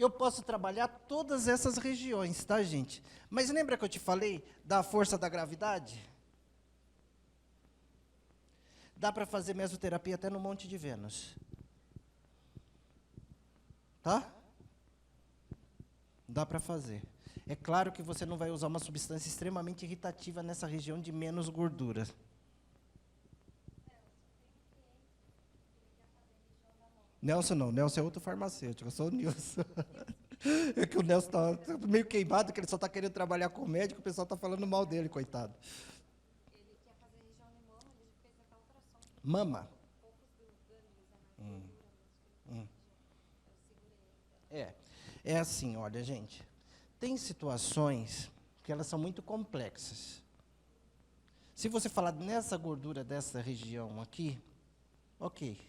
eu posso trabalhar todas essas regiões, tá, gente? Mas lembra que eu te falei da força da gravidade? Dá para fazer mesoterapia até no Monte de Vênus. Tá? Dá para fazer. É claro que você não vai usar uma substância extremamente irritativa nessa região de menos gordura. Nelson não, Nelson é outro farmacêutico, eu sou o Nilson. É que o Nelson está meio queimado, que ele só está querendo trabalhar com médico, o pessoal está falando mal dele, coitado. Ele quer fazer região de mama, ele fez até ultrassom. Mama. Poucos gânglios, é mais gordura mesmo. Eu segurei ele. É assim, olha, gente, tem situações que elas são muito complexas. Se você falar nessa gordura dessa região aqui, ok.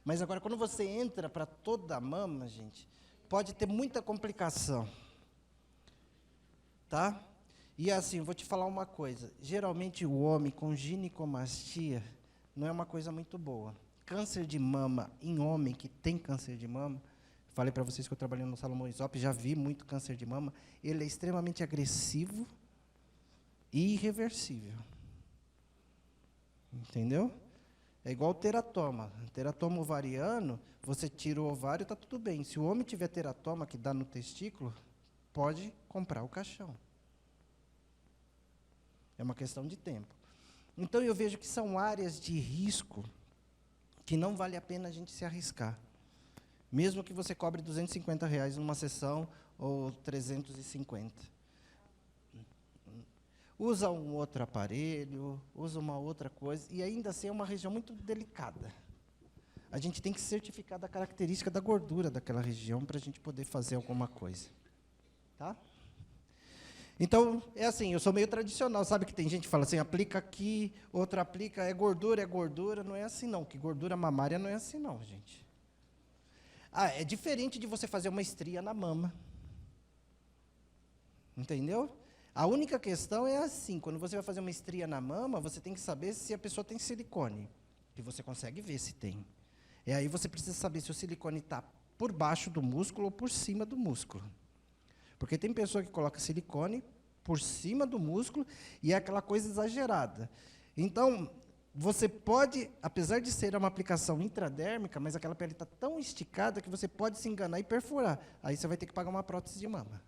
Mas agora, quando você entra para toda a mama, gente, pode ter muita complicação. Tá? E assim, vou te falar uma coisa. Geralmente, o homem com ginecomastia não é uma coisa muito boa. Câncer de mama em homem que tem câncer de mama, falei para vocês que eu trabalhei no Salomão Isop, já vi muito câncer de mama, ele é extremamente agressivo e irreversível. Entendeu? É igual o teratoma. Teratoma ovariano, você tira o ovário, está tudo bem. Se o homem tiver teratoma que dá no testículo, pode comprar o caixão. É uma questão de tempo. Então, eu vejo que são áreas de risco que não vale a pena a gente se arriscar. Mesmo que você cobre R$250 numa sessão ou 350. Usa um outro aparelho, usa uma outra coisa, e ainda assim é uma região muito delicada. A gente tem que certificar da característica da gordura daquela região para a gente poder fazer alguma coisa. Tá? Então, é assim, eu sou meio tradicional, sabe que tem gente que fala assim, aplica aqui, outra aplica, é gordura, não é assim não, que gordura mamária não é assim não, gente. É diferente de você fazer uma estria na mama. Entendeu? A única questão é assim, quando você vai fazer uma estria na mama, você tem que saber se a pessoa tem silicone, que você consegue ver se tem. E aí você precisa saber se o silicone está por baixo do músculo ou por cima do músculo. Porque tem pessoa que coloca silicone por cima do músculo e é aquela coisa exagerada. Então, você pode, apesar de ser uma aplicação intradérmica, mas aquela pele está tão esticada que você pode se enganar e perfurar. Aí você vai ter que pagar uma prótese de mama.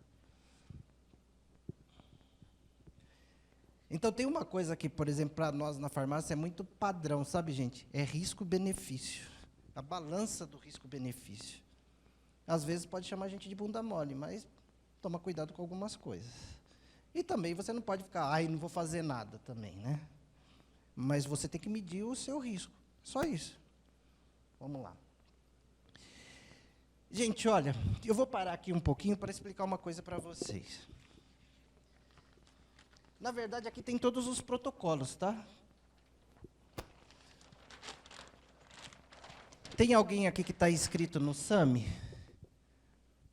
Então, tem uma coisa que, por exemplo, para nós na farmácia é muito padrão, sabe, gente? É risco-benefício. A balança do risco-benefício. Às vezes pode chamar a gente de bunda mole, mas toma cuidado com algumas coisas. E também você não pode ficar, não vou fazer nada também, né? Mas você tem que medir o seu risco. Só isso. Vamos lá. Gente, olha, eu vou parar aqui um pouquinho para explicar uma coisa para vocês. Na verdade, aqui tem todos os protocolos, tá? Tem alguém aqui que está inscrito no SAMI?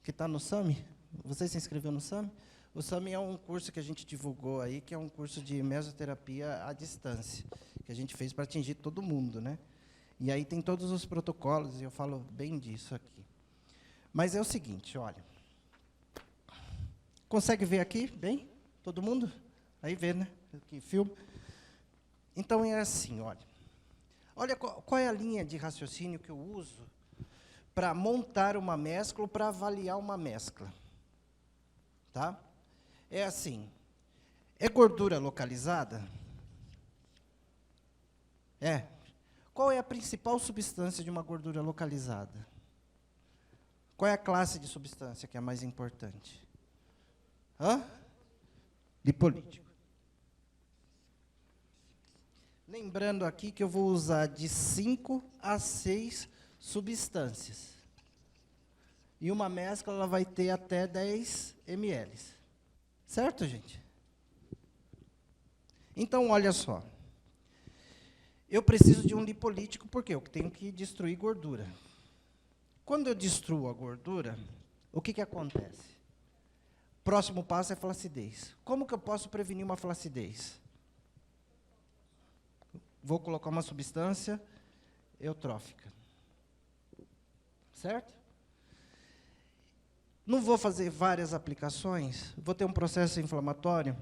Que está no SAMI? Você se inscreveu no SAMI? O SAMI é um curso que a gente divulgou aí, que é um curso de mesoterapia à distância, que a gente fez para atingir todo mundo, né? E aí tem todos os protocolos, e eu falo bem disso aqui. Mas é o seguinte, olha. Consegue ver aqui, bem? Todo mundo? Aí vê, né? Aqui, filme. Então, é assim, olha. Olha qual é a linha de raciocínio que eu uso para montar uma mescla ou para avaliar uma mescla. Tá? É assim. É gordura localizada? É. Qual é a principal substância de uma gordura localizada? Qual é a classe de substância que é a mais importante? Lipolítico. Lembrando aqui que eu vou usar de 5 a 6 substâncias. E uma mescla ela vai ter até 10 ml. Certo, gente? Então, olha só. Eu preciso de um lipolítico porque eu tenho que destruir gordura. Quando eu destruo a gordura, o que acontece? Próximo passo é flacidez. Como que eu posso prevenir uma flacidez? Vou colocar uma substância eutrófica. Certo? Não vou fazer várias aplicações, vou ter um processo inflamatório,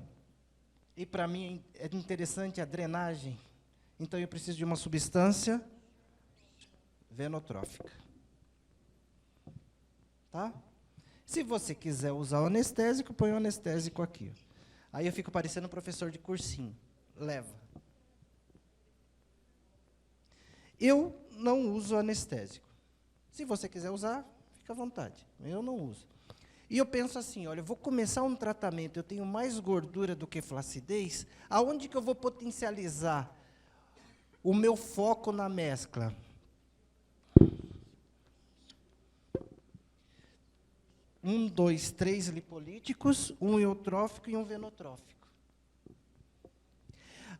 e para mim é interessante a drenagem, então eu preciso de uma substância venotrófica. Tá? Se você quiser usar o anestésico, põe o anestésico aqui. Aí eu fico parecendo um professor de cursinho. Leva. Eu não uso anestésico. Se você quiser usar, fica à vontade. Eu não uso. E eu penso assim, olha, eu vou começar um tratamento, eu tenho mais gordura do que flacidez, aonde que eu vou potencializar o meu foco na mescla? Um, dois, três lipolíticos, um eutrófico e um venotrófico.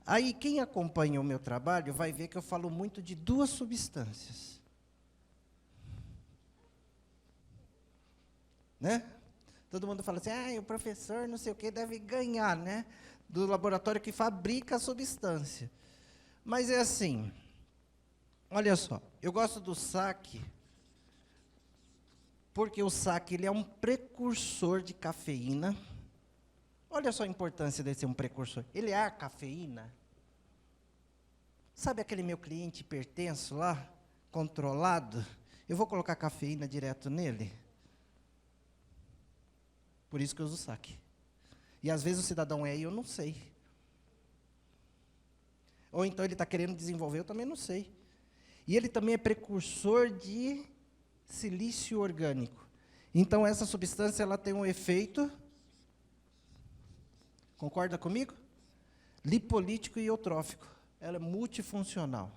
Aí, quem acompanha o meu trabalho vai ver que eu falo muito de duas substâncias. Né? Todo mundo fala assim, o professor não sei o quê deve ganhar, né? Do laboratório que fabrica a substância. Mas é assim, olha só, eu gosto do saque, porque o saque ele é um precursor de cafeína. Olha só a importância de ser um precursor. Ele é a cafeína. Sabe aquele meu cliente hipertenso lá, controlado? Eu vou colocar cafeína direto nele? Por isso que eu uso saque. E às vezes o cidadão é, e eu não sei. Ou então ele está querendo desenvolver, eu também não sei. E ele também é precursor de silício orgânico. Então essa substância ela tem um efeito, concorda comigo? Lipolítico e eutrófico. Ela é multifuncional.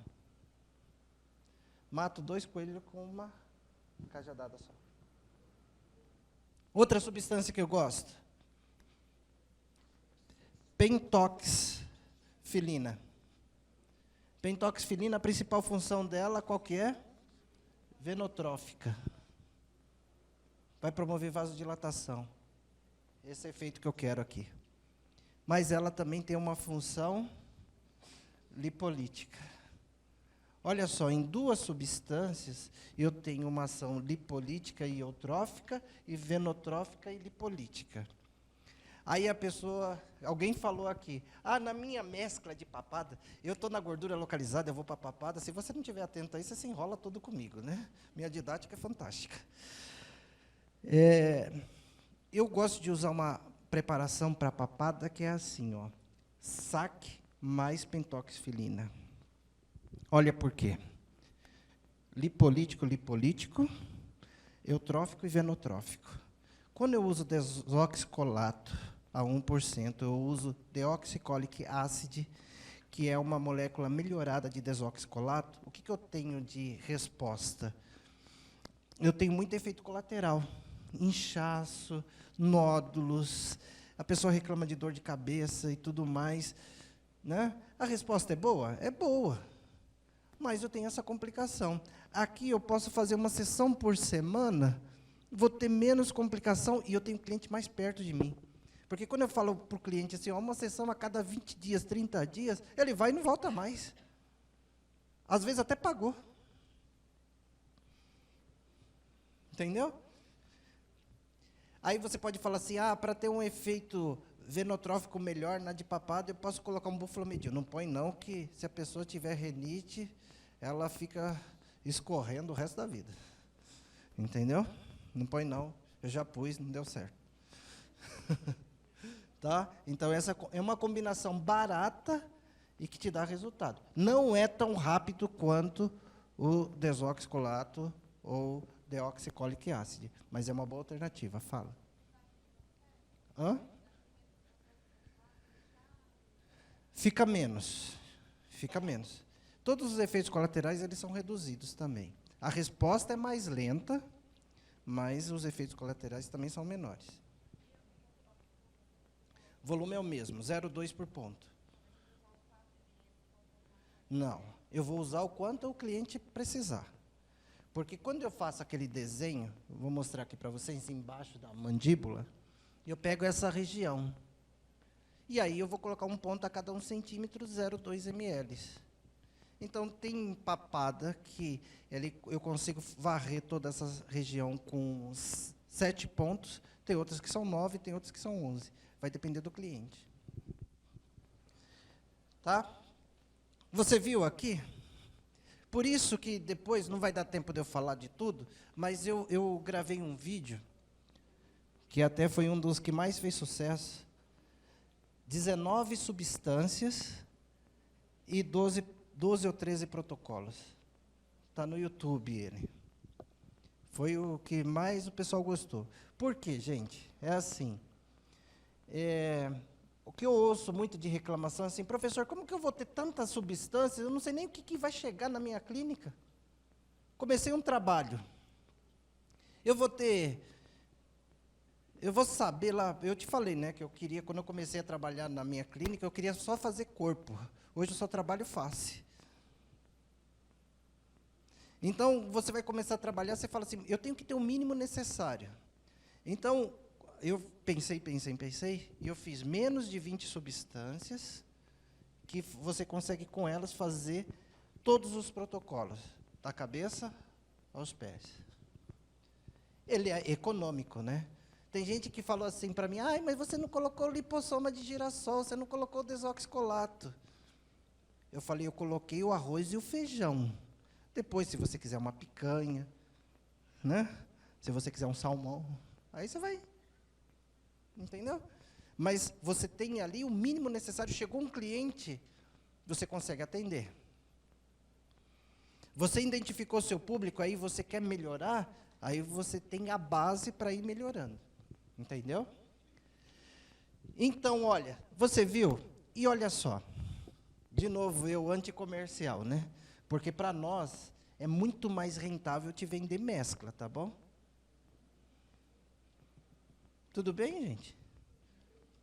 Mato 2 coelhos com uma cajadada só. Outra substância que eu gosto. Pentoxifilina. Pentoxifilina, a principal função dela, qual que é? Venotrófica. Vai promover vasodilatação. Esse é o efeito que eu quero aqui. Mas ela também tem uma função lipolítica. Olha só, em duas substâncias, eu tenho uma ação lipolítica e eutrófica, e venotrófica e lipolítica. Aí a pessoa, alguém falou aqui, na minha mescla de papada, eu estou na gordura localizada, eu vou para a papada, se você não estiver atento a isso, você se enrola todo comigo, né? Minha didática é fantástica. Eu gosto de usar uma preparação para papada que é assim, ó, saque mais pentoxifilina. Olha por quê. Lipolítico, eutrófico e venotrófico. Quando eu uso desoxicolato a 1%, eu uso deoxycholic acid, que é uma molécula melhorada de desoxicolato. O que eu tenho de resposta? Eu tenho muito efeito colateral. Inchaço, nódulos, a pessoa reclama de dor de cabeça e tudo mais. Né? A resposta é boa? É boa. Mas eu tenho essa complicação. Aqui eu posso fazer uma sessão por semana, vou ter menos complicação e eu tenho cliente mais perto de mim. Porque quando eu falo para o cliente assim, uma sessão a cada 20 dias, 30 dias, ele vai e não volta mais. Às vezes até pagou. Entendeu? Aí você pode falar assim, para ter um efeito venotrófico melhor na de papada, eu posso colocar um buflomidil. Não põe não, que se a pessoa tiver renite, ela fica escorrendo o resto da vida. Entendeu? Não põe não. Eu já pus, não deu certo. Tá? Então, essa é uma combinação barata e que te dá resultado. Não é tão rápido quanto o desoxicolato ou deoxycholic acid, mas é uma boa alternativa. Fala. Fica menos. Fica menos. Todos os efeitos colaterais eles são reduzidos também. A resposta é mais lenta, mas os efeitos colaterais também são menores. O volume é o mesmo, 0,2 por ponto. Não, eu vou usar o quanto o cliente precisar. Porque quando eu faço aquele desenho, vou mostrar aqui para vocês, embaixo da mandíbula, eu pego essa região. E aí eu vou colocar um ponto a cada 1 centímetro, 0,2 ml. Então, tem papada que eu consigo varrer toda essa região com 7 pontos, tem outras que são 9, tem outras que são 11. Vai depender do cliente. Tá? Você viu aqui? Por isso que depois, não vai dar tempo de eu falar de tudo, mas eu gravei um vídeo, que até foi um dos que mais fez sucesso, 19 substâncias e 12 ou 13 protocolos. Está no YouTube ele. Foi o que mais o pessoal gostou. Por quê, gente? É assim. O que eu ouço muito de reclamação é assim, professor, como que eu vou ter tantas substâncias? Eu não sei nem o que vai chegar na minha clínica. Comecei um trabalho. Eu vou saber lá, eu te falei, né, que eu queria, quando eu comecei a trabalhar na minha clínica, eu queria só fazer corpo. Hoje eu só trabalho face. Então, você vai começar a trabalhar, você fala assim, eu tenho que ter o mínimo necessário. Então, eu pensei, e eu fiz menos de 20 substâncias, que você consegue, com elas, fazer todos os protocolos, da cabeça aos pés. Ele é econômico, né? Tem gente que falou assim para mim, mas você não colocou lipossoma de girassol, você não colocou desoxicolato. Eu falei, eu coloquei o arroz e o feijão. Depois, se você quiser uma picanha, né? Se você quiser um salmão, aí você vai. Entendeu? Mas você tem ali o mínimo necessário. Chegou um cliente, você consegue atender. Você identificou seu público, aí você quer melhorar, aí você tem a base para ir melhorando. Entendeu? Então, olha, você viu? E olha só. De novo, eu anticomercial, né? Porque para nós é muito mais rentável te vender mescla, tá bom? Tudo bem, gente?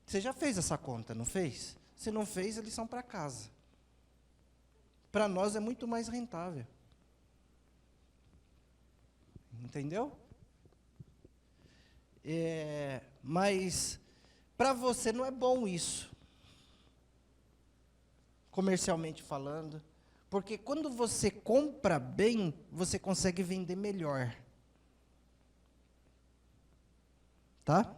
Você já fez essa conta, não fez? Se não fez, eles são para casa. Para nós é muito mais rentável. Entendeu? Mas para você não é bom isso. Comercialmente falando. Porque quando você compra bem, você consegue vender melhor. Tá?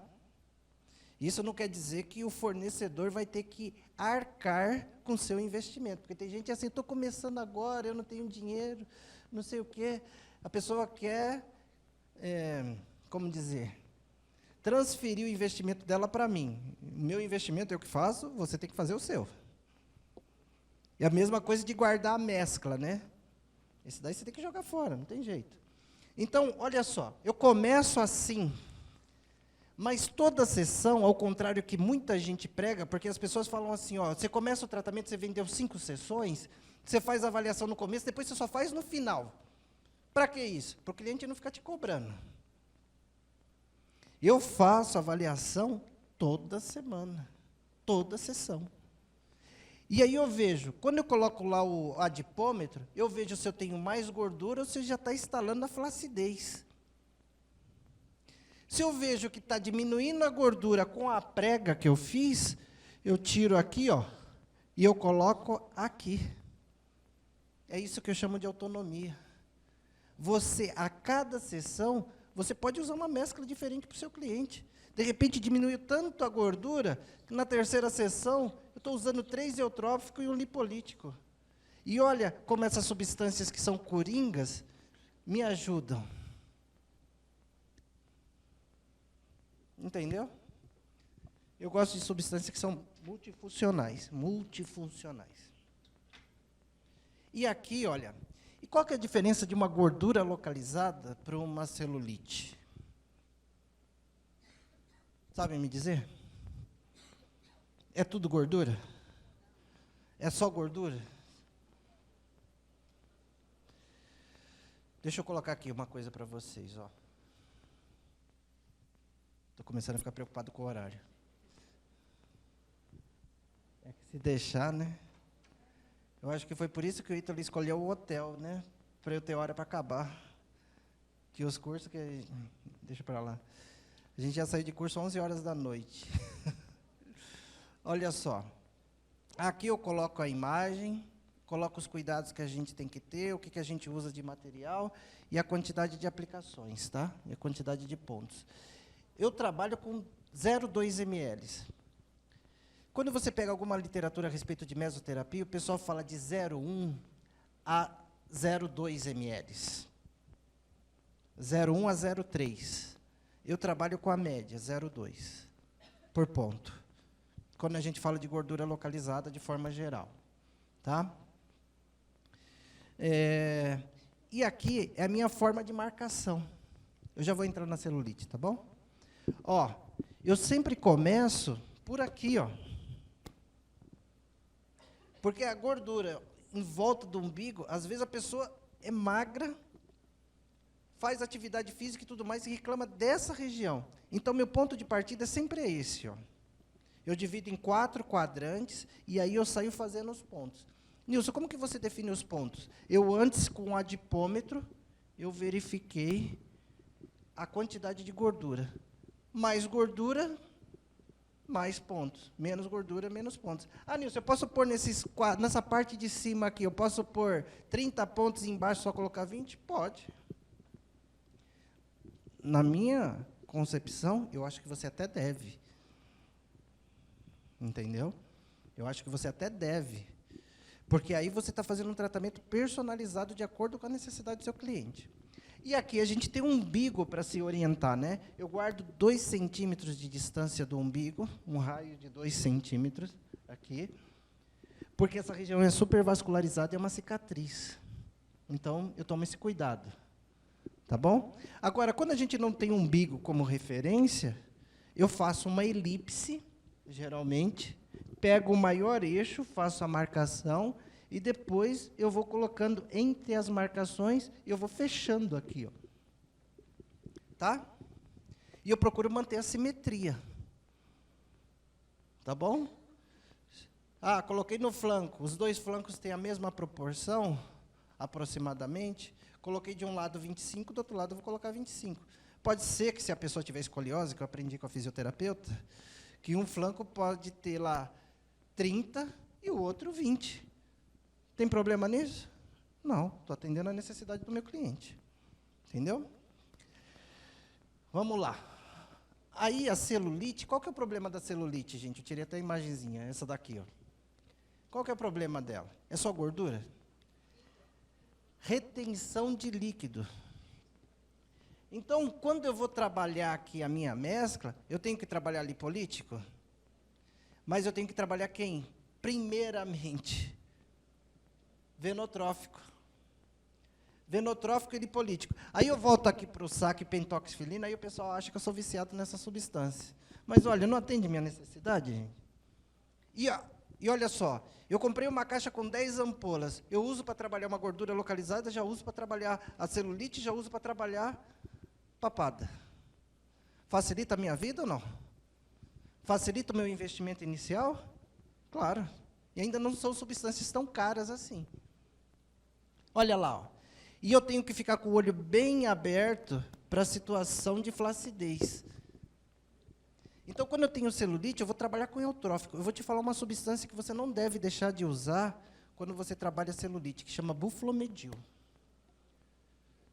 Isso não quer dizer que o fornecedor vai ter que arcar com o seu investimento. Porque tem gente assim, estou começando agora, eu não tenho dinheiro, não sei o quê. A pessoa quer, como dizer, transferir o investimento dela para mim. O meu investimento é o que faço, você tem que fazer o seu. É a mesma coisa de guardar a mescla, né? Esse daí você tem que jogar fora, não tem jeito. Então, olha só, eu começo assim, mas toda sessão, ao contrário que muita gente prega, porque as pessoas falam assim, ó, você começa o tratamento, você vendeu 5 sessões, você faz a avaliação no começo, depois você só faz no final. Para que isso? Para o cliente não ficar te cobrando. Eu faço avaliação toda semana, toda sessão. E aí eu vejo, quando eu coloco lá o adipômetro, eu vejo se eu tenho mais gordura ou se já está instalando a flacidez. Se eu vejo que está diminuindo a gordura com a prega que eu fiz, eu tiro aqui, ó, e eu coloco aqui. É isso que eu chamo de autonomia. Você, a cada sessão, você pode usar uma mescla diferente para o seu cliente. De repente, diminuiu tanto a gordura, que na terceira sessão, eu estou usando 3 eutróficos e um lipolítico. E olha como essas substâncias que são coringas me ajudam. Entendeu? Eu gosto de substâncias que são multifuncionais. Multifuncionais. E aqui, olha, e qual que é a diferença de uma gordura localizada para uma celulite? Sabem me dizer? É tudo gordura? É só gordura? Deixa eu colocar aqui uma coisa para vocês, ó. Estou começando a ficar preocupado com o horário. É que se deixar, né? Eu acho que foi por isso que o Ítalo escolheu o hotel, né? Para eu ter hora para acabar. Que os cursos que... Deixa para lá. A gente já saiu de curso 11 horas da noite. Olha só. Aqui eu coloco a imagem, coloca os cuidados que a gente tem que ter, o que a gente usa de material e a quantidade de aplicações, tá? E a quantidade de pontos. Eu trabalho com 0,2 ml. Quando você pega alguma literatura a respeito de mesoterapia, o pessoal fala de 0,1 a 0,2 ml. 0,1 a 0,3. Eu trabalho com a média, 0,2 por ponto. Quando a gente fala de gordura localizada de forma geral. Tá? E aqui é a minha forma de marcação. Eu já vou entrar na celulite, tá bom? Ó, eu sempre começo por aqui, ó. Porque a gordura em volta do umbigo, às vezes a pessoa é magra, faz atividade física e tudo mais e reclama dessa região. Então, meu ponto de partida sempre é esse, ó. Eu divido em 4 quadrantes e aí eu saio fazendo os pontos. Nilson, como que você define os pontos? Eu antes, com o adipômetro, eu verifiquei a quantidade de gordura. Mais gordura, mais pontos. Menos gordura, menos pontos. Ah, Nilson, eu posso pôr nessa parte de cima aqui, eu posso pôr 30 pontos e embaixo só colocar 20? Pode. Na minha concepção, eu acho que você até deve. Entendeu? Eu acho que você até deve. Porque aí você está fazendo um tratamento personalizado de acordo com a necessidade do seu cliente. E aqui a gente tem um umbigo para se orientar, né? Eu guardo 2 centímetros de distância do umbigo, um raio de 2 centímetros aqui, porque essa região é supervascularizada e é uma cicatriz. Então, eu tomo esse cuidado. Tá bom? Agora, quando a gente não tem umbigo como referência, eu faço uma elipse, geralmente, pego o maior eixo, faço a marcação, e depois eu vou colocando entre as marcações, e eu vou fechando aqui, ó. Tá? E eu procuro manter a simetria. Tá bom? Ah, coloquei no flanco. Os 2 flancos têm a mesma proporção, aproximadamente. Coloquei de um lado 25, do outro lado eu vou colocar 25. Pode ser que, se a pessoa tiver escoliose, que eu aprendi com a fisioterapeuta, que um flanco pode ter lá 30 e o outro 20. Tem problema nisso? Não, estou atendendo a necessidade do meu cliente. Entendeu? Vamos lá. Aí, a celulite, qual que é o problema da celulite, gente? Eu tirei até a imagenzinha, essa daqui, ó. Qual que é o problema dela? É só gordura? Retenção de líquido. Então, quando eu vou trabalhar aqui a minha mescla, eu tenho que trabalhar lipolítico, mas eu tenho que trabalhar quem? Primeiramente, venotrófico. Venotrófico e lipolítico. Aí eu volto aqui para o saque pentoxifilina, aí o pessoal acha que eu sou viciado nessa substância. Mas, olha, não atende minha necessidade, gente. E olha só, eu comprei uma caixa com 10 ampolas. Eu uso para trabalhar uma gordura localizada, já uso para trabalhar a celulite, já uso para trabalhar papada. Facilita a minha vida ou não? Facilita o meu investimento inicial? Claro. E ainda não são substâncias tão caras assim. Olha lá, ó. E eu tenho que ficar com o olho bem aberto para a situação de flacidez. Então, quando eu tenho celulite, eu vou trabalhar com eutrófico. Eu vou te falar uma substância que você não deve deixar de usar quando você trabalha celulite, que chama buflomedil.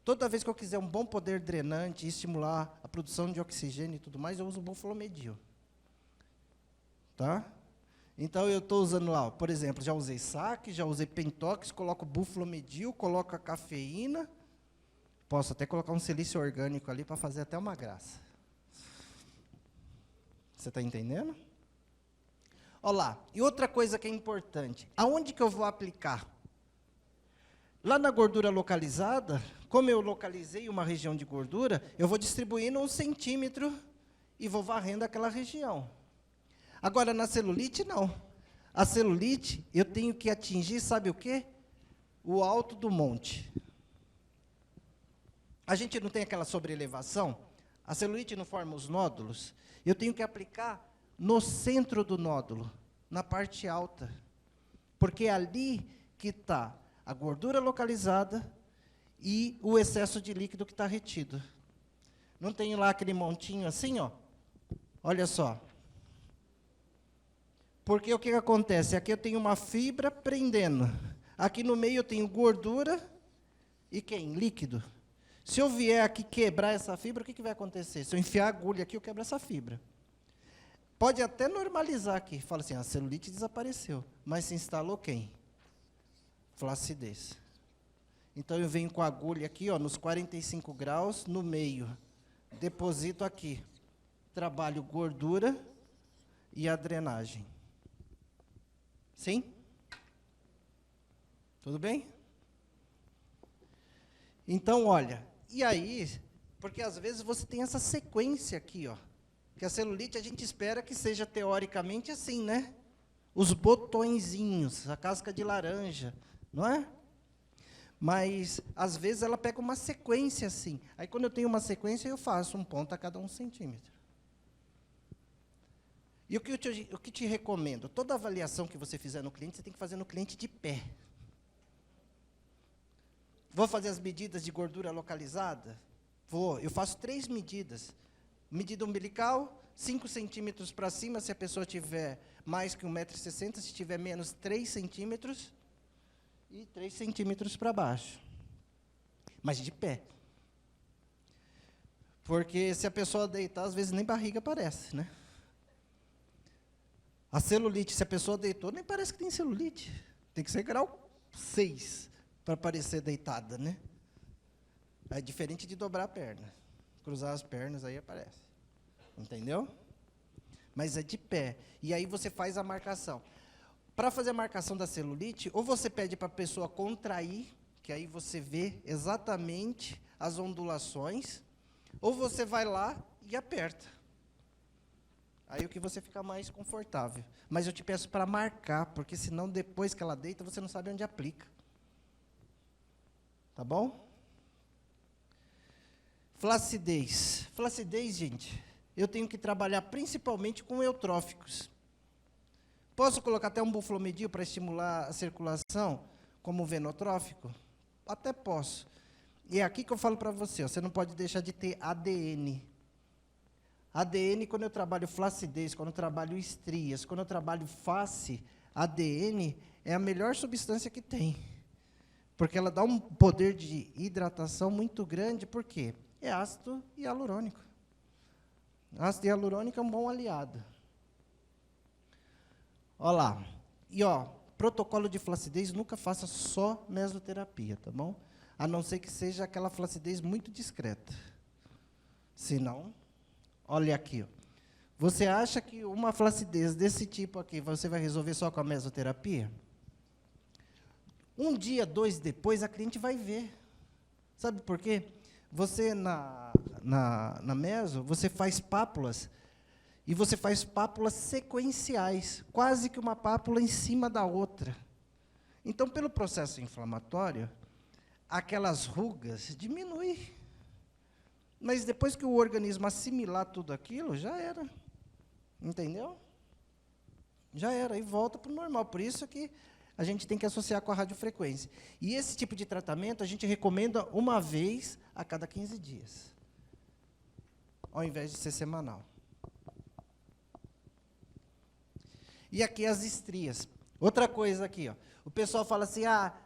Toda vez que eu quiser um bom poder drenante e estimular a produção de oxigênio e tudo mais, eu uso buflomedil. Tá? Então, eu estou usando lá, por exemplo, já usei saque, já usei pentox, coloco buflomedil, coloco a cafeína, posso até colocar um silício orgânico ali para fazer até uma graça. Você está entendendo? Olha lá, e outra coisa que é importante, aonde que eu vou aplicar? Lá na gordura localizada, como eu localizei uma região de gordura, eu vou distribuindo 1 centímetro e vou varrendo aquela região. Agora, na celulite, não. A celulite, eu tenho que atingir, sabe o quê? O alto do monte. A gente não tem aquela sobrelevação? A celulite não forma os nódulos? Eu tenho que aplicar no centro do nódulo, na parte alta. Porque é ali que está a gordura localizada e o excesso de líquido que está retido. Não tem lá aquele montinho assim, ó? Olha só. Porque o que acontece? Aqui eu tenho uma fibra prendendo. Aqui no meio eu tenho gordura e quem? Líquido. Se eu vier aqui quebrar essa fibra, o que vai acontecer? Se eu enfiar a agulha aqui, eu quebro essa fibra. Pode até normalizar aqui. Fala assim, a celulite desapareceu. Mas se instalou quem? Flacidez. Então, eu venho com a agulha aqui, ó, nos 45 graus, no meio. Deposito aqui. Trabalho gordura e a drenagem. Sim? Tudo bem? Então, olha, e aí, porque às vezes você tem essa sequência aqui, ó, que a celulite a gente espera que seja teoricamente assim, né? Os botõezinhos, a casca de laranja, não é? Mas, às vezes, ela pega uma sequência assim. Aí, quando eu tenho uma sequência, eu faço um ponto a cada 1 centímetro. E o que te recomendo? Toda avaliação que você fizer no cliente, você tem que fazer no cliente de pé. Vou fazer as medidas de gordura localizada? Vou. Eu faço 3 medidas. Medida umbilical, 5 centímetros para cima, se a pessoa tiver mais que 1,60 m, se tiver menos, 3 centímetros, e 3 centímetros para baixo. Mas de pé. Porque se a pessoa deitar, às vezes nem barriga aparece, né? A celulite, se a pessoa deitou, nem parece que tem celulite. Tem que ser grau 6 para parecer deitada, né? É diferente de dobrar a perna. Cruzar as pernas, aí aparece. Entendeu? Mas é de pé. E aí você faz a marcação. Para fazer a marcação da celulite, ou você pede para a pessoa contrair, que aí você vê exatamente as ondulações, ou você vai lá e aperta. Aí o que você fica mais confortável. Mas eu te peço para marcar, porque senão depois que ela deita, você não sabe onde aplica. Tá bom? Flacidez. Flacidez, gente, eu tenho que trabalhar principalmente com eutróficos. Posso colocar até um buflomedio para estimular a circulação, como venotrófico? Até posso. E é aqui que eu falo para você, ó, você não pode deixar de ter ADN. ADN, quando eu trabalho flacidez, quando eu trabalho estrias, quando eu trabalho face, ADN é a melhor substância que tem. Porque ela dá um poder de hidratação muito grande, por quê? É ácido hialurônico. Ácido hialurônico é um bom aliado. Olha lá. E, ó, protocolo de flacidez, nunca faça só mesoterapia, tá bom? A não ser que seja aquela flacidez muito discreta. Senão, olha aqui, ó. Você acha que uma flacidez desse tipo aqui, você vai resolver só com a mesoterapia? Um dia, 2 depois, a cliente vai ver. Sabe por quê? Você, na meso, você faz pápulas, e você faz pápulas sequenciais, quase que uma pápula em cima da outra. Então, pelo processo inflamatório, aquelas rugas diminuem. Mas depois que o organismo assimilar tudo aquilo, já era. Entendeu? Já era, e volta para o normal. Por isso que a gente tem que associar com a radiofrequência. E esse tipo de tratamento a gente recomenda uma vez a cada 15 dias, ao invés de ser semanal. E aqui as estrias. Outra coisa aqui, ó. O pessoal fala assim,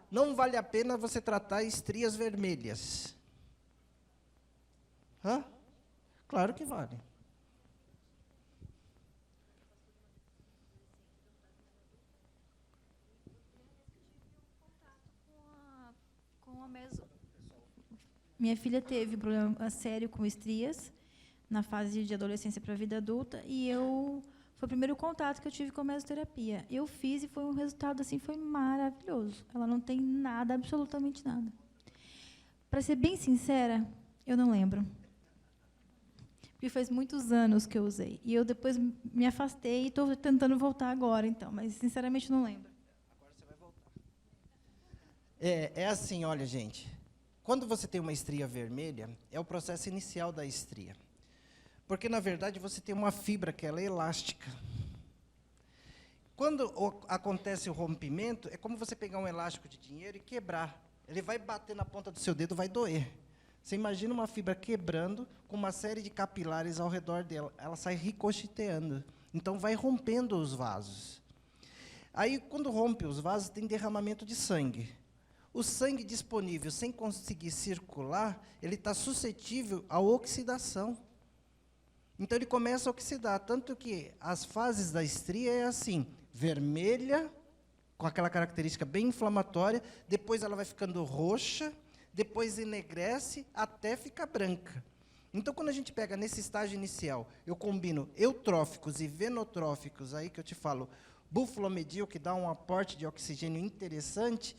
não vale a pena você tratar estrias vermelhas. Hã? Claro que vale. Minha filha teve um problema sério com estrias na fase de adolescência para a vida adulta e foi o primeiro contato que eu tive com a mesoterapia. Eu fiz e foi um resultado assim, foi maravilhoso. Ela não tem nada, absolutamente nada. Para ser bem sincera, eu não lembro. Porque faz muitos anos que eu usei. E eu depois me afastei e estou tentando voltar agora, então. Mas, sinceramente, não lembro. Agora você vai voltar. É assim, olha, gente. Quando você tem uma estria vermelha, é o processo inicial da estria. Porque, na verdade, você tem uma fibra que ela é elástica. Quando acontece o rompimento, é como você pegar um elástico de dinheiro e quebrar. Ele vai bater na ponta do seu dedo, vai doer. Você imagina uma fibra quebrando com uma série de capilares ao redor dela. Ela sai ricocheteando. Então, vai rompendo os vasos. Aí, quando rompe os vasos, tem derramamento de sangue. O sangue disponível, sem conseguir circular, ele está suscetível à oxidação. Então, ele começa a oxidar, tanto que as fases da estria é assim, vermelha, com aquela característica bem inflamatória, depois ela vai ficando roxa, depois enegrece, até ficar branca. Então, quando a gente pega nesse estágio inicial, eu combino eutróficos e venotróficos, aí que eu te falo, buflomedil, que dá um aporte de oxigênio interessante,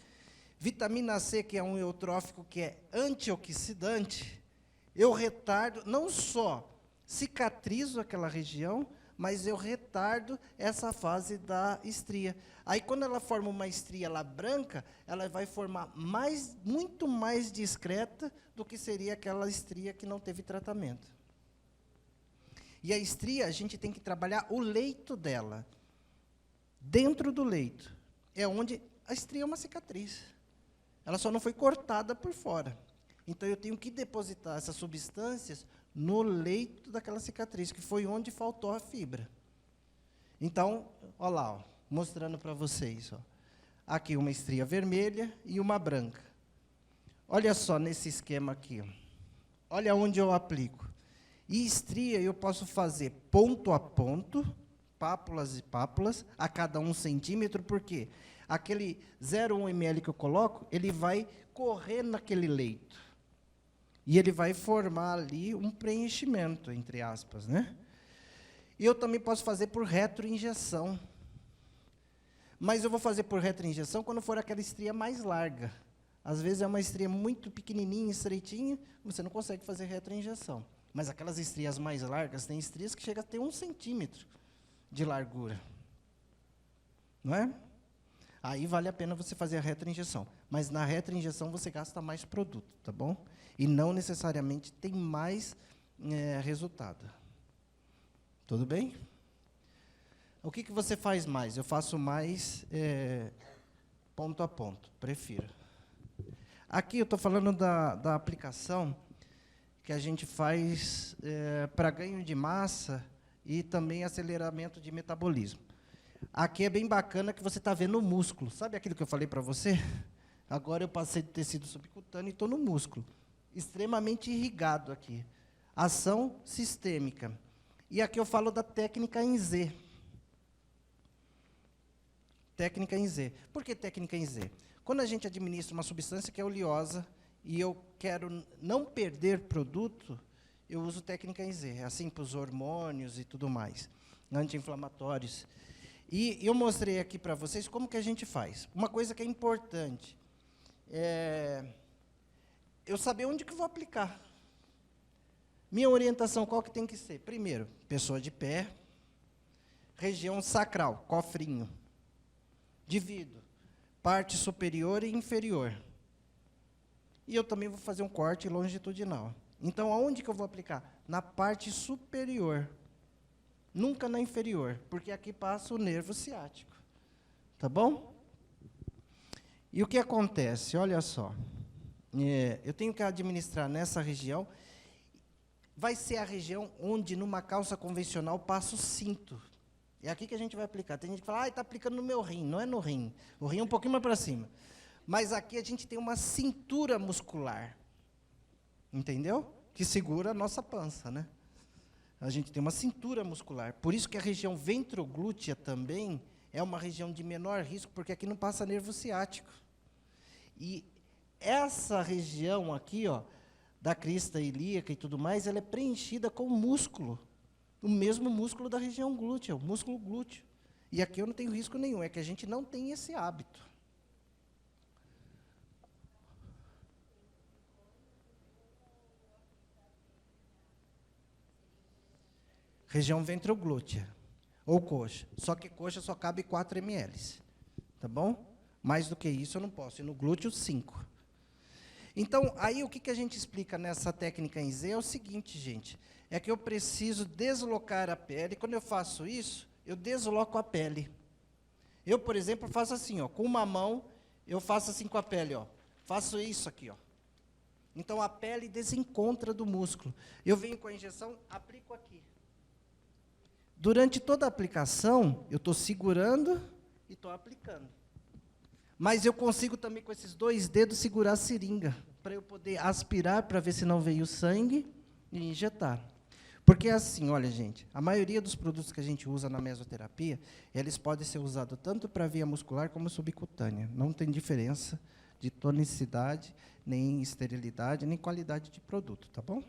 vitamina C, que é um eutrófico que é antioxidante, eu retardo, não só cicatrizo aquela região, mas eu retardo essa fase da estria. Aí, quando ela forma uma estria lá branca, ela vai formar muito mais discreta do que seria aquela estria que não teve tratamento. E a estria, a gente tem que trabalhar o leito dela. Dentro do leito é onde a estria é uma cicatriz. Ela só não foi cortada por fora. Então, eu tenho que depositar essas substâncias no leito daquela cicatriz, que foi onde faltou a fibra. Então, olha lá, ó, mostrando para vocês. Ó. Aqui uma estria vermelha e uma branca. Olha só nesse esquema aqui. Ó. Olha onde eu aplico. E estria eu posso fazer ponto a ponto, pápulas e pápulas, a cada 1 centímetro, porque aquele 0,1 ml que eu coloco, ele vai correr naquele leito. E ele vai formar ali um preenchimento, entre aspas, né? E eu também posso fazer por retroinjeção. Mas eu vou fazer por retroinjeção quando for aquela estria mais larga. Às vezes é uma estria muito pequenininha, estreitinha, você não consegue fazer retroinjeção. Mas aquelas estrias mais largas, tem estrias que chegam a ter 1 centímetro de largura. Não é? Aí vale a pena você fazer a retroinjeção. Mas na retroinjeção você gasta mais produto, tá bom? E não necessariamente tem mais resultado. Tudo bem? O que você faz mais? Eu faço mais ponto a ponto, prefiro. Aqui eu estou falando da aplicação que a gente faz para ganho de massa e também aceleramento de metabolismo. Aqui é bem bacana que você está vendo o músculo. Sabe aquilo que eu falei para você? Agora eu passei do tecido subcutâneo e estou no músculo. Extremamente irrigado aqui. Ação sistêmica. E aqui eu falo da técnica em Z. Técnica em Z. Por que técnica em Z? Quando a gente administra uma substância que é oleosa e eu quero não perder produto, eu uso técnica em Z. Assim para os hormônios e tudo mais. Anti-inflamatórios. E eu mostrei aqui para vocês como que a gente faz. Uma coisa que é importante é eu saber onde que eu vou aplicar. Minha orientação, qual que tem que ser? Primeiro, pessoa de pé, região sacral, cofrinho. Divido, parte superior e inferior. E eu também vou fazer um corte longitudinal. Então, aonde que eu vou aplicar? Na parte superior. Nunca na inferior, porque aqui passa o nervo ciático. Tá bom? E o que acontece? Olha só. Eu tenho que administrar nessa região. Vai ser a região onde, numa calça convencional, passa o cinto. É aqui que a gente vai aplicar. Tem gente que fala, está aplicando no meu rim. Não é no rim. O rim é um pouquinho mais para cima. Mas aqui a gente tem uma cintura muscular. Entendeu? Que segura a nossa pança, né? A gente tem uma cintura muscular. Por isso que a região ventroglútea também é uma região de menor risco, porque aqui não passa nervo ciático. E essa região aqui, ó, da crista ilíaca e tudo mais, ela é preenchida com músculo. O mesmo músculo da região glútea, o músculo glúteo. E aqui eu não tenho risco nenhum, é que a gente não tem esse hábito. Região ventroglútea, ou coxa. Só que coxa só cabe 4 ml. Tá bom? Mais do que isso eu não posso. E no glúteo, 5. Então, aí o que a gente explica nessa técnica em Z é o seguinte, gente. É que eu preciso deslocar a pele. Quando eu faço isso, eu desloco a pele. Eu, por exemplo, faço assim, ó, com uma mão, eu faço assim com a pele, ó. Faço isso aqui, ó. Então, a pele desencontra do músculo. Eu venho com a injeção, aplico aqui. Durante toda a aplicação, eu estou segurando e estou aplicando. Mas eu consigo também, com esses 2 dedos, segurar a seringa, para eu poder aspirar, para ver se não veio sangue, e injetar. Porque assim, olha, gente, a maioria dos produtos que a gente usa na mesoterapia, eles podem ser usados tanto para via muscular como subcutânea. Não tem diferença de tonicidade, nem esterilidade, nem qualidade de produto, tá bom?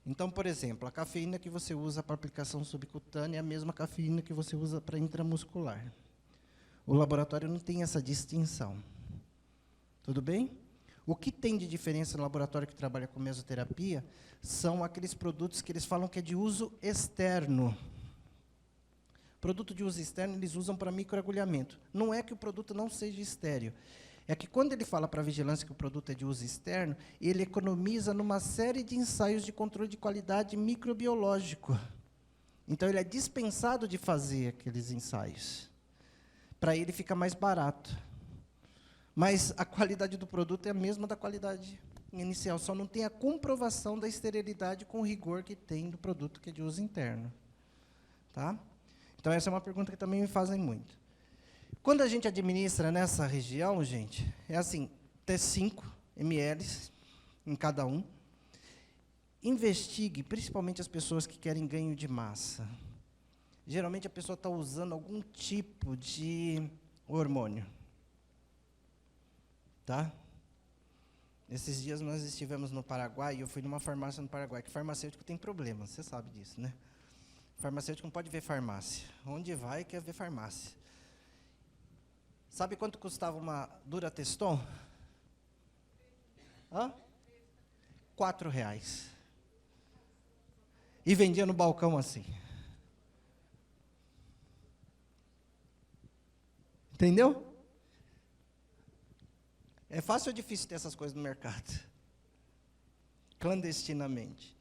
Então, por exemplo, a cafeína que você usa para aplicação subcutânea é a mesma cafeína que você usa para intramuscular. O laboratório não tem essa distinção. Tudo bem? O que tem de diferença no laboratório que trabalha com mesoterapia são aqueles produtos que eles falam que é de uso externo. Produto de uso externo eles usam para microagulhamento. Não é que o produto não seja estéril. É que quando ele fala para a vigilância que o produto é de uso externo, ele economiza numa série de ensaios de controle de qualidade microbiológico. Então, ele é dispensado de fazer aqueles ensaios. Para ele fica mais barato. Mas a qualidade do produto é a mesma da qualidade inicial, só não tem a comprovação da esterilidade com o rigor que tem do produto que é de uso interno. Tá? Então, essa é uma pergunta que também me fazem muito. Quando a gente administra nessa região, gente, é assim, até 5 ml em cada um. Investigue, principalmente as pessoas que querem ganho de massa. Geralmente, a pessoa está usando algum tipo de hormônio. Tá? Esses dias nós estivemos no Paraguai, e eu fui numa farmácia no Paraguai, que farmacêutico tem problema, você sabe disso, né? Farmacêutico não pode ver farmácia. Onde vai, quer ver farmácia. Sabe quanto custava uma Durateston? Hã? R$4. E vendia no balcão assim. Entendeu? É fácil ou difícil ter essas coisas no mercado? Clandestinamente.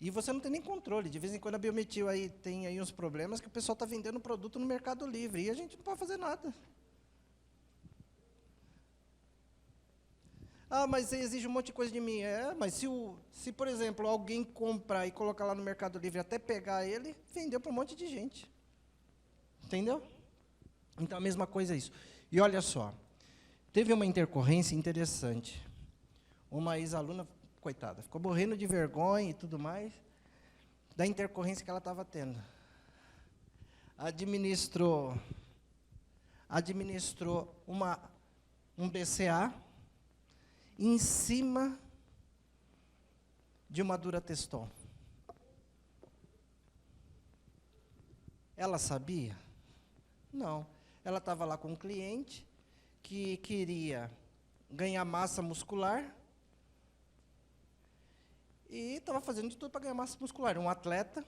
E você não tem nem controle. De vez em quando a Biometil aí tem aí uns problemas que o pessoal está vendendo produto no Mercado Livre e a gente não pode fazer nada. Ah, mas você exige um monte de coisa de mim. É, mas se, por exemplo, alguém comprar e colocar lá no Mercado Livre até pegar ele, vendeu para um monte de gente. Entendeu? Então, a mesma coisa é isso. E olha só, teve uma intercorrência interessante. Uma ex-aluna, coitada, ficou morrendo de vergonha e tudo mais, da intercorrência que ela estava tendo. Administrou um BCA em cima de uma Durateston. Ela sabia? Não. Ela estava lá com um cliente que queria ganhar massa muscular e estava fazendo de tudo para ganhar massa muscular. Um atleta.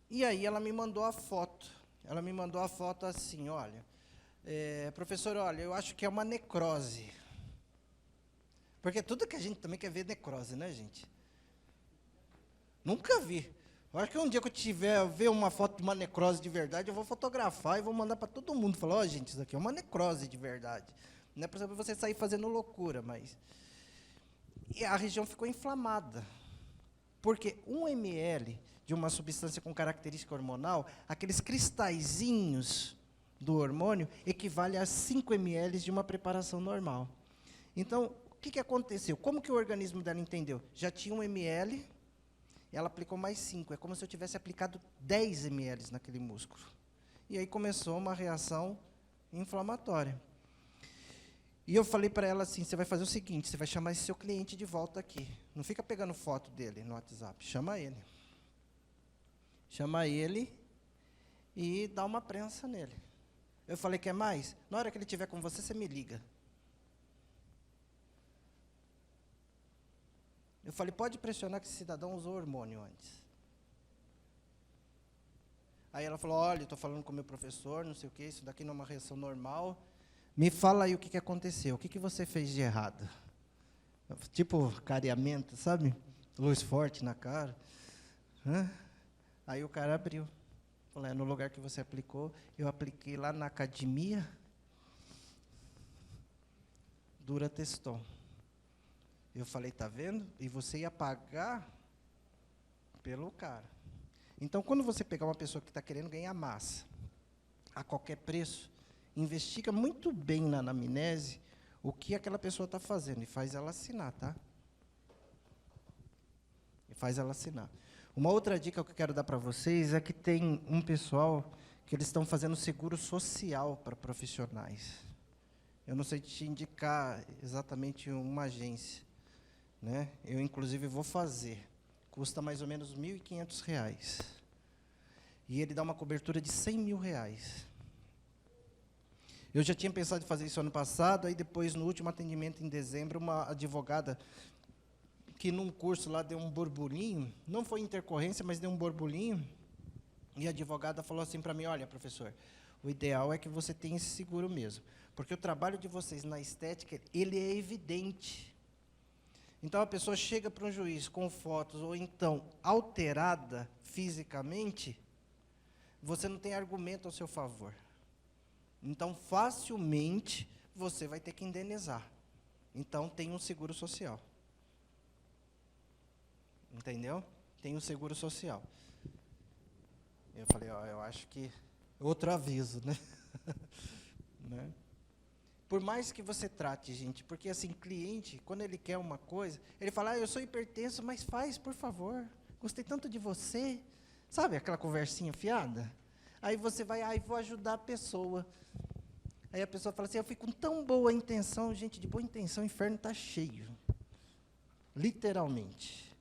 E aí ela me mandou a foto. Ela me mandou a foto assim, olha, professor, olha, eu acho que é uma necrose. Porque tudo que a gente também quer ver é necrose, né, gente? Nunca vi. Eu acho que um dia que eu tiver ver uma foto de uma necrose de verdade, eu vou fotografar e vou mandar para todo mundo. Falar, ó, gente, isso aqui é uma necrose de verdade. Não é para você sair fazendo loucura, mas... E a região ficou inflamada. Porque 1 ml de uma substância com característica hormonal, aqueles cristalzinhos do hormônio, equivale a 5 ml de uma preparação normal. Então, o que aconteceu? Como que o organismo dela entendeu? Já tinha 1 ml, ela aplicou mais 5. É como se eu tivesse aplicado 10 ml naquele músculo. E aí começou uma reação inflamatória. E eu falei para ela assim, você vai fazer o seguinte, você vai chamar esse seu cliente de volta aqui. Não fica pegando foto dele no WhatsApp, chama ele. Chama ele e dá uma prensa nele. Eu falei, quer mais? Na hora que ele estiver com você, você me liga. Eu falei, pode pressionar que esse cidadão usou hormônio antes. Aí ela falou, olha, eu estou falando com o meu professor, não sei o quê, isso daqui não é uma reação normal. Me fala aí o que aconteceu, o que você fez de errado? Tipo careamento, sabe? Luz forte na cara. Hã? Aí o cara abriu. Falou, no lugar que você aplicou, eu apliquei lá na academia Durateston. Eu falei, tá vendo? E você ia pagar pelo cara. Então, quando você pegar uma pessoa que está querendo ganhar massa, a qualquer preço, investiga muito bem na anamnese o que aquela pessoa está fazendo e faz ela assinar, tá? E faz ela assinar. Uma outra dica que eu quero dar para vocês é que tem um pessoal que eles estão fazendo seguro social para profissionais. Eu não sei te indicar exatamente uma agência, né? Eu, inclusive, vou fazer. Custa mais ou menos R$ 1.500. E ele dá uma cobertura de R$ 100.000. Eu já tinha pensado em fazer isso ano passado, aí depois, no último atendimento, em dezembro, uma advogada que num curso lá deu um borbulinho, não foi intercorrência, mas deu um borbulinho, e a advogada falou assim para mim, olha, professor, o ideal é que você tenha esse seguro mesmo, porque o trabalho de vocês na estética, ele é evidente. Então, a pessoa chega para um juiz com fotos, ou então alterada fisicamente, você não tem argumento ao seu favor. Então, facilmente, você vai ter que indenizar. Então, tem um seguro social. Entendeu? Tem um seguro social. Eu falei, ó, eu acho que... Outro aviso, né? Né? Por mais que você trate, gente, porque, assim, cliente, quando ele quer uma coisa, ele fala, eu sou hipertenso, mas faz, por favor. Gostei tanto de você. Sabe aquela conversinha fiada? Aí você vai, vou ajudar a pessoa. Aí a pessoa fala assim, eu fui com tão boa intenção. Gente, de boa intenção, o inferno está cheio. Literalmente.